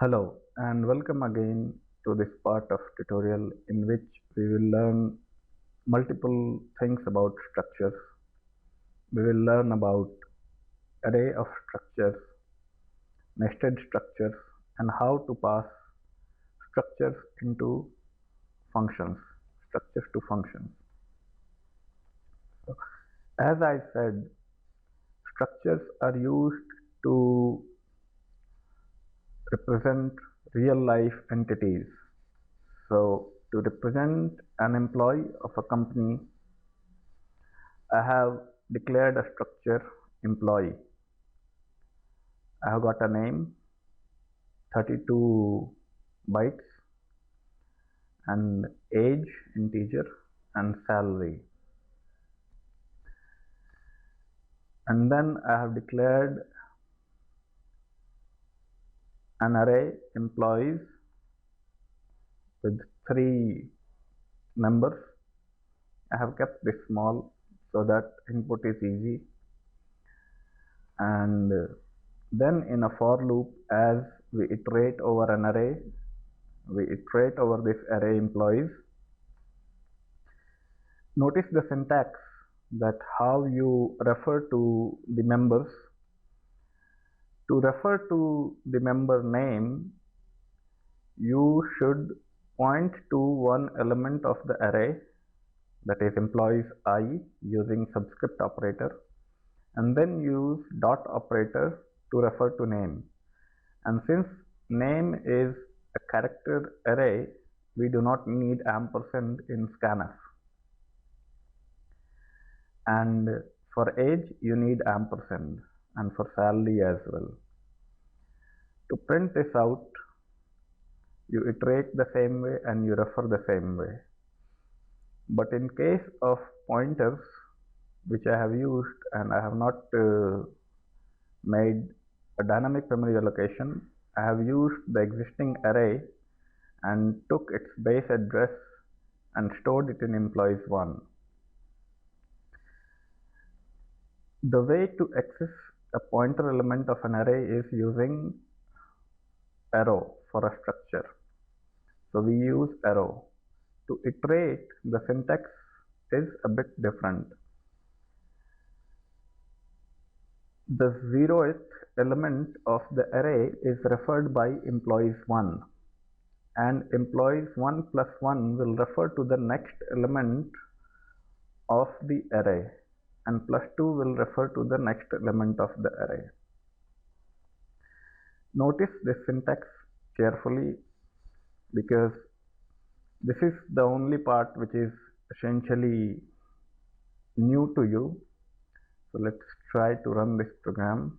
Hello and welcome again to this part of tutorial in which we will learn multiple things about structures. We will learn about array of structures, nested structures, and how to pass structures into functions, structures to functions. So, as I said, structures are used to represent real life entities. So to represent an employee of a company, I have declared a structure employee. I have got a name, 32 bytes, and age integer, and salary. And then I have declared an array employees with 3 numbers. I have kept this small so that input is easy. And then in a for loop, as we iterate over an array, we iterate over this array employees. Notice the syntax, that how you refer to the members. To refer to the member name, you should point to one element of the array, that is employees I, using subscript operator, and then use dot operator to refer to name. And since name is a character array, we do not need ampersand in scanf. And for age you need ampersand, and for salary as well. To print this out, you iterate the same way and you refer the same way. But in case of pointers, which I have used, and I have not made a dynamic memory allocation, I have used the existing array and took its base address and stored it in employees 1. The way to access a pointer element of an array is using arrow for a structure. So we use arrow. To iterate, the syntax is a bit different. The 0th element of the array is referred by employees 1, and employees 1 plus 1 will refer to the next element of the array, and plus 2 will refer to the next element of the array. Notice this syntax carefully, because this is the only part which is essentially new to you. So let's try to run this program.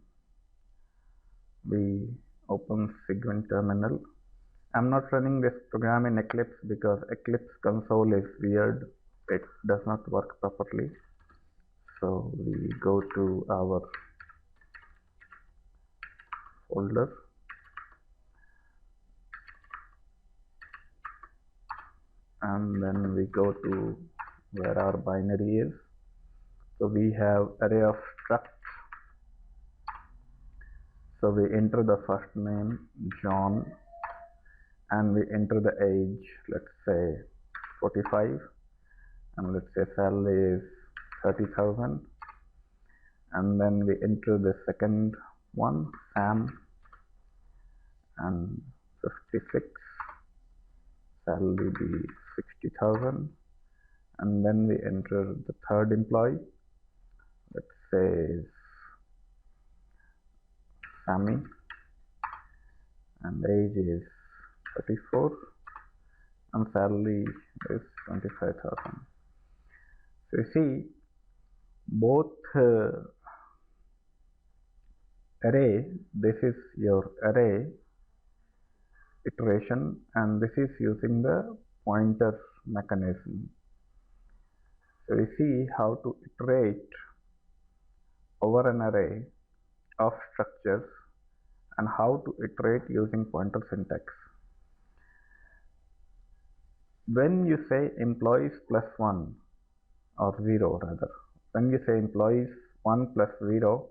We open Cvideo terminal. I'm not running this program in Eclipse because Eclipse console is weird. It does not work properly. So we go to our folder. And then we go to where our binary is. So we have array of struct. So we enter the first name, John, and we enter the age, let's say 45, and let's say salary is 30,000, and then we enter the second one, Sam, and 56, salary be 60,000, and then we enter the third employee, let's say Sammy, and age is 34, and salary is 25,000. So you see, both array, this is your array iteration, and this is using the pointer mechanism. So we see how to iterate over an array of structures and how to iterate using pointer syntax. When you say employees plus 1, or 0 rather, when you say employees 1 plus 0,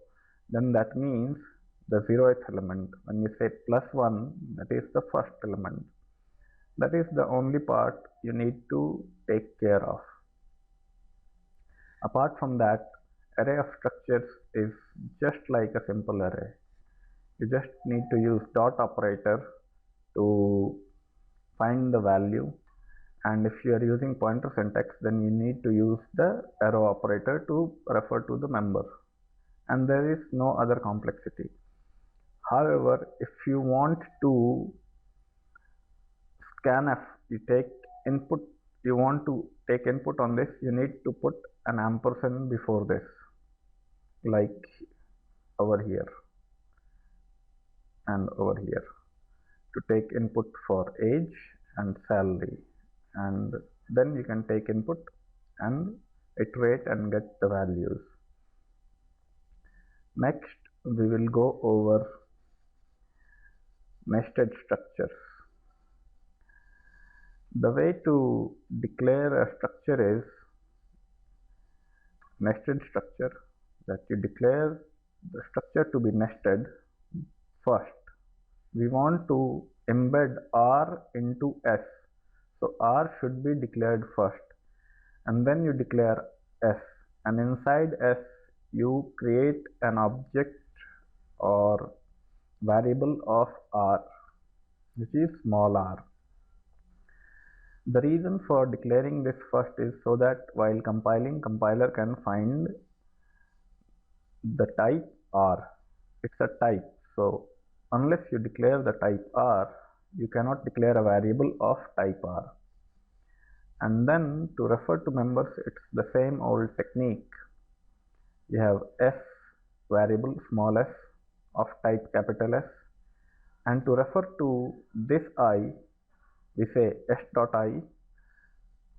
then that means the 0th element. When you say +1, that is the first element. That is the only part you need to take care of. Apart from that, array of structures is just like a simple array. You just need to use dot operator to find the value, and if you are using pointer syntax, then you need to use the arrow operator to refer to the member, and there is no other complexity. However, if you want to scanf, you want to take input on this, you need to put an ampersand before this, like over here and over here, to take input for age and salary, and then you can take input and iterate and get the values. Next, we will go over nested structures. The way to declare a structure is nested structure, that you declare the structure to be nested first. We want to embed R into S. So R should be declared first, and then you declare S, and inside S you create an object or variable of R, which is small r. The reason for declaring this first is so that while compiling, compiler can find the type R. It's a type, so unless you declare the type R, you cannot declare a variable of type R. And then to refer to members, it's the same old technique. You have S variable small s of type capital S, and to refer to this I, we say s dot I,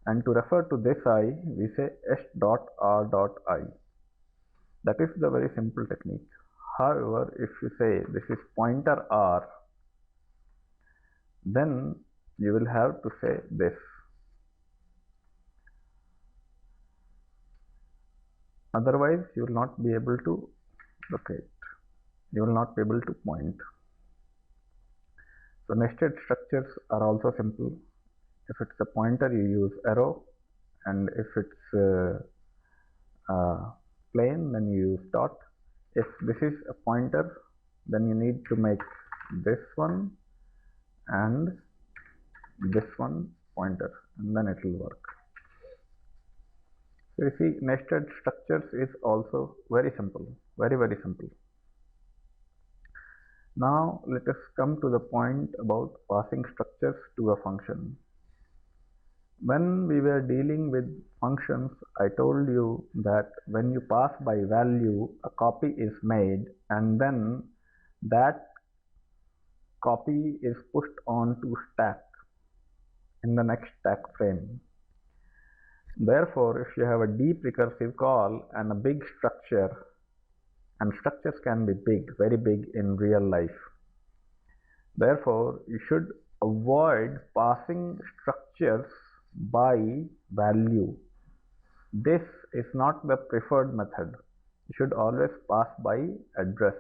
and to refer to this I, we say s dot r dot I. That is the very simple technique. However, if you say this is pointer R, then you will have to say this. Otherwise, you will not be able to locate. You will not be able to point. So nested structures are also simple. If it's a pointer, you use arrow, and if it's plain, then you use dot. If this is a pointer, then you need to make this one and this one pointer, and then it will work. So you see, nested structures is also very simple, very simple. Now let us come to the point about passing structures to a function. When we were dealing with functions, I told you that when you pass by value, a copy is made, and then that copy is pushed onto stack in the next stack frame. Therefore, if you have a deep recursive call and a big structure, and structures can be big, very big in real life, therefore you should avoid passing structures by value. This is not the preferred method. You should always pass by address.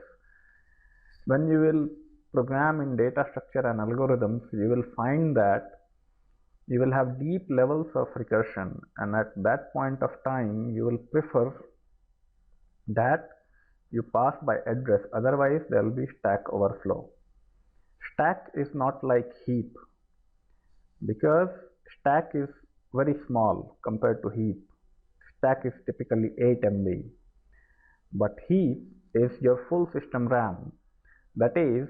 When you will program in data structure and algorithms, you will find that you will have deep levels of recursion, and at that point of time you will prefer that you pass by address, otherwise there will be stack overflow. Stack is not like heap, because stack is very small compared to heap. Stack is typically 8 MB, but heap is your full system RAM, that is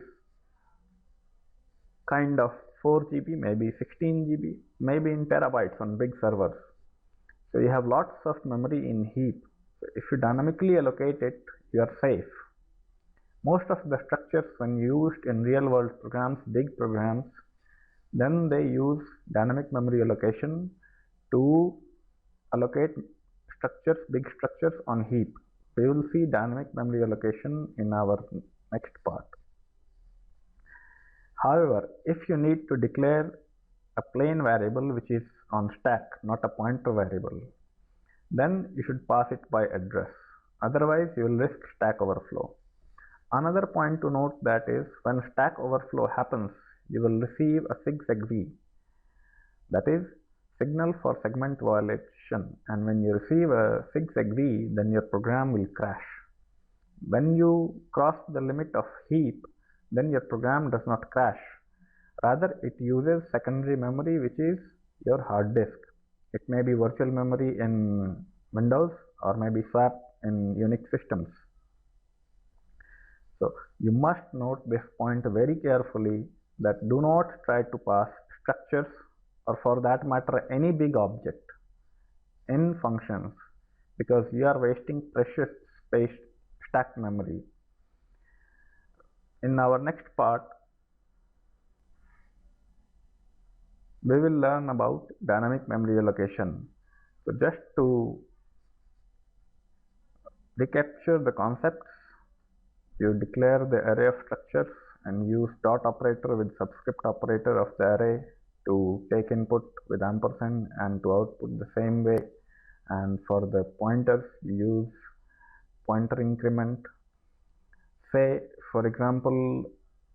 kind of 4 GB, maybe 16 GB, maybe in terabytes on big servers. So you have lots of memory in heap. So if you dynamically allocate it, you are safe. Most of the structures, when used in real world programs, big programs, then they use dynamic memory allocation to allocate structures, big structures on heap. We will see dynamic memory allocation in our next part. However, if you need to declare a plain variable which is on stack, not a pointer variable, then you should pass it by address. Otherwise, you will risk stack overflow. Another point to note that is when stack overflow happens, you will receive a SIG-SEGV, that is signal for segment violation, and when you receive a SIG-SEGV, then your program will crash. When you cross the limit of heap, then your program does not crash. Rather, it uses secondary memory, which is your hard disk. It may be virtual memory in Windows or maybe swap in Unix systems. So you must note this point very carefully, that do not try to pass structures or for that matter any big object in functions, because you are wasting precious space stack memory. In our next part, we will learn about dynamic memory allocation. So just to recapture the concepts, you declare the array of structures and use dot operator with subscript operator of the array to take input with ampersand and to output the same way. And for the pointers, you use pointer increment. Say, for example,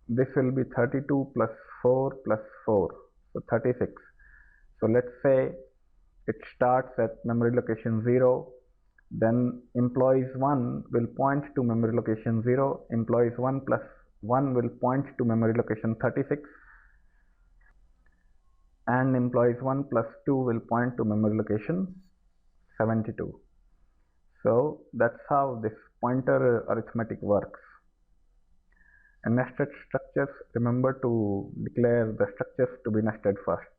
this will be 32 plus 4 plus 4, so 36. So let's say it starts at memory location 0, then employees 1 will point to memory location 0, employees 1 plus 1 will point to memory location 36, and employees 1 plus 2 will point to memory location 72. So that's how this pointer arithmetic works. In nested structures, remember to declare the structures to be nested first.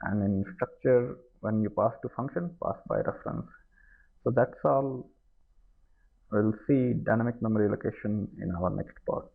And in structure, when you pass to function, pass by reference. So that's all. We'll see dynamic memory allocation in our next part.